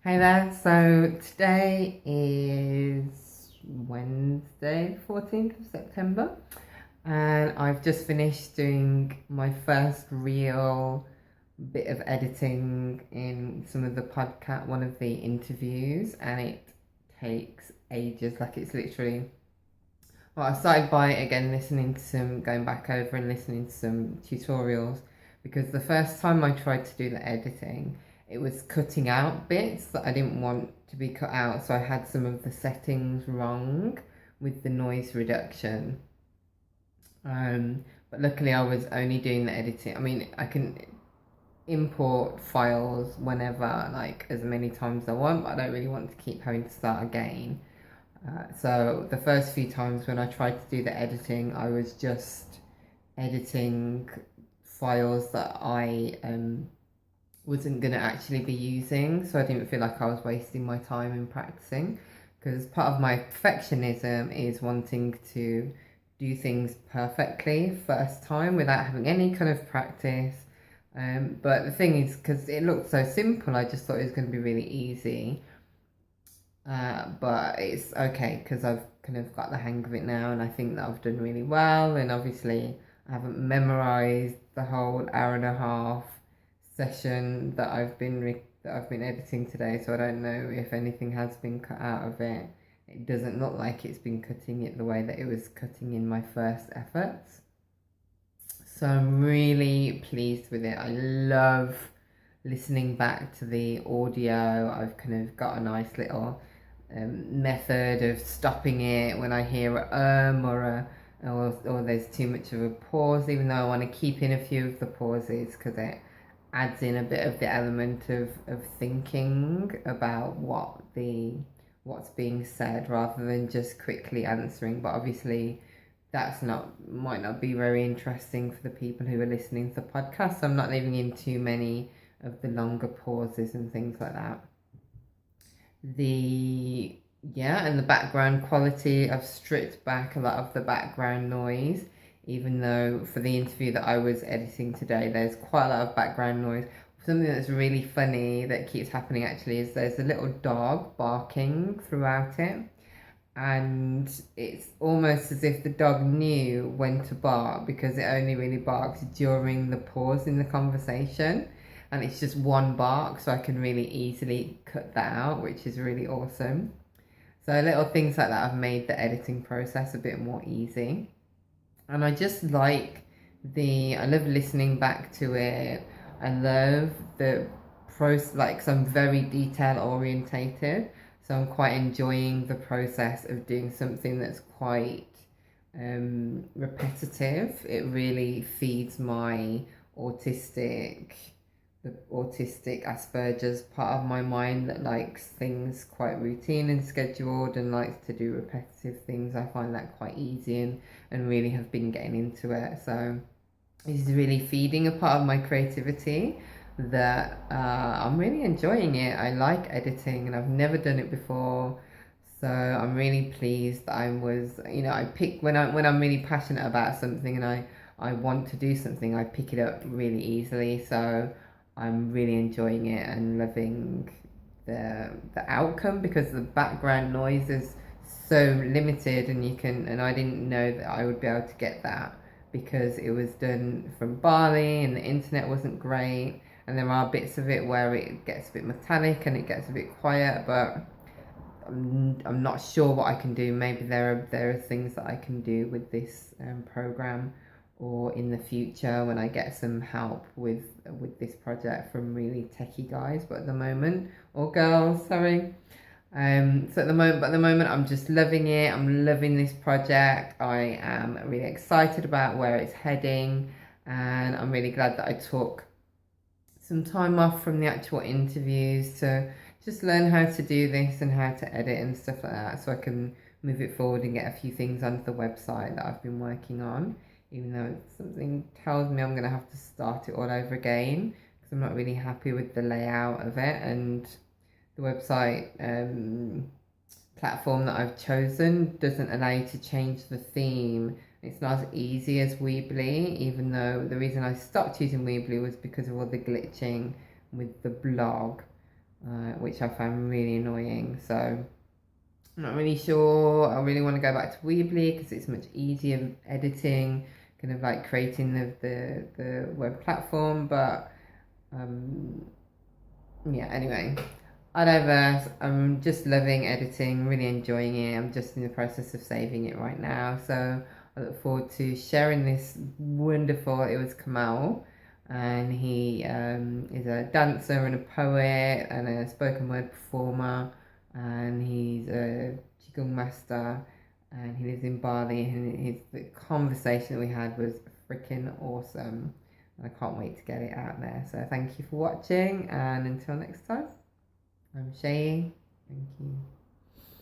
Hey there, so today is Wednesday, 14th of September, and I've just finished doing my first real bit of editing in some of the podcast, one of the interviews, and it takes ages. Like it's literally, well, I started by again listening to some, going back over and listening to some tutorials because the first time I tried to do the editing, it was cutting out bits that I didn't want to be cut out. So I had some of the settings wrong with the noise reduction. But luckily I was only doing the editing. I mean, I can import files whenever, like as many times as I want, but I don't really want to keep having to start again. So the first few times when I tried to do the editing, I was just editing files that I wasn't going to actually be using, so I didn't feel like I was wasting my time in practicing, because part of my perfectionism is wanting to do things perfectly first time without having any kind of practice. But the thing is, because it looked so simple, I just thought it was going to be really easy. But it's okay because I've kind of got the hang of it now, and I think that I've done really well. And obviously, I haven't memorized the whole hour and a half session that I've been editing today, so I don't know if anything has been cut out of it. It doesn't look like it's been cutting it the way that it was cutting in my first efforts. So I'm really pleased with it. I love listening back to the audio. I've kind of got a nice little method of stopping it when I hear or there's too much of a pause, even though I want to keep in a few of the pauses because it adds in a bit of the element of thinking about what's being said rather than just quickly answering. But obviously that's not might not be very interesting for the people who are listening to the podcast. So I'm not leaving in too many of the longer pauses and things like that. The Yeah, and the background quality, I've stripped back a lot of the background noise, even though for the interview that I was editing today, there's quite a lot of background noise. Something that's really funny that keeps happening actually is there's a little dog barking throughout it, and it's almost as if the dog knew when to bark because it only really barks during the pause in the conversation, and it's just one bark, so I can really easily cut that out, which is really awesome. So little things like that have made the editing process a bit more easy. And I just like I love listening back to it. I love the process, like, cause I'm very detail orientated. So I'm quite enjoying the process of doing something that's quite repetitive. It really feeds my autistic the autistic Asperger's part of my mind that likes things quite routine and scheduled and likes to do repetitive things. I find that quite easy and really have been getting into it. So it's really feeding a part of my creativity that I'm really enjoying it. I like editing and I've never done it before. So I'm really pleased that I pick when I'm really passionate about something and I want to do something, I pick it up really easily. So I'm really enjoying it and loving the outcome because the background noise is so limited, and I didn't know that I would be able to get that because it was done from Bali and the internet wasn't great, and there are bits of it where it gets a bit metallic and it gets a bit quiet, but I'm not sure what I can do. Maybe there are things that I can do with this program or in the future when I get some help with this project from really techie guys, but at the moment, or girls, sorry. So at the moment, I'm just loving it. I'm loving this project. I am really excited about where it's heading, and I'm really glad that I took some time off from the actual interviews to just learn how to do this and how to edit and stuff like that, so I can move it forward and get a few things onto the website that I've been working on, even though something tells me I'm going to have to start it all over again because I'm not really happy with the layout of it, and the website platform that I've chosen doesn't allow you to change the theme. It's not as easy as Weebly, even though the reason I stopped using Weebly was because of all the glitching with the blog. which I found really annoying. So I'm not really sure. I really want to go back to Weebly because it's much easier editing, kind of like creating the web platform. But yeah, anyway, I digress. I'm just loving editing, really enjoying it. I'm just in the process of saving it right now. So I look forward to sharing this wonderful. It was Kamal, and he is a dancer and a poet and a spoken word performer, and he's a qigong master, and he lives in Bali. And the conversation that we had was freaking awesome. I can't wait to get it out there. So thank you for watching, and until next time, I'm Shay. Thank you.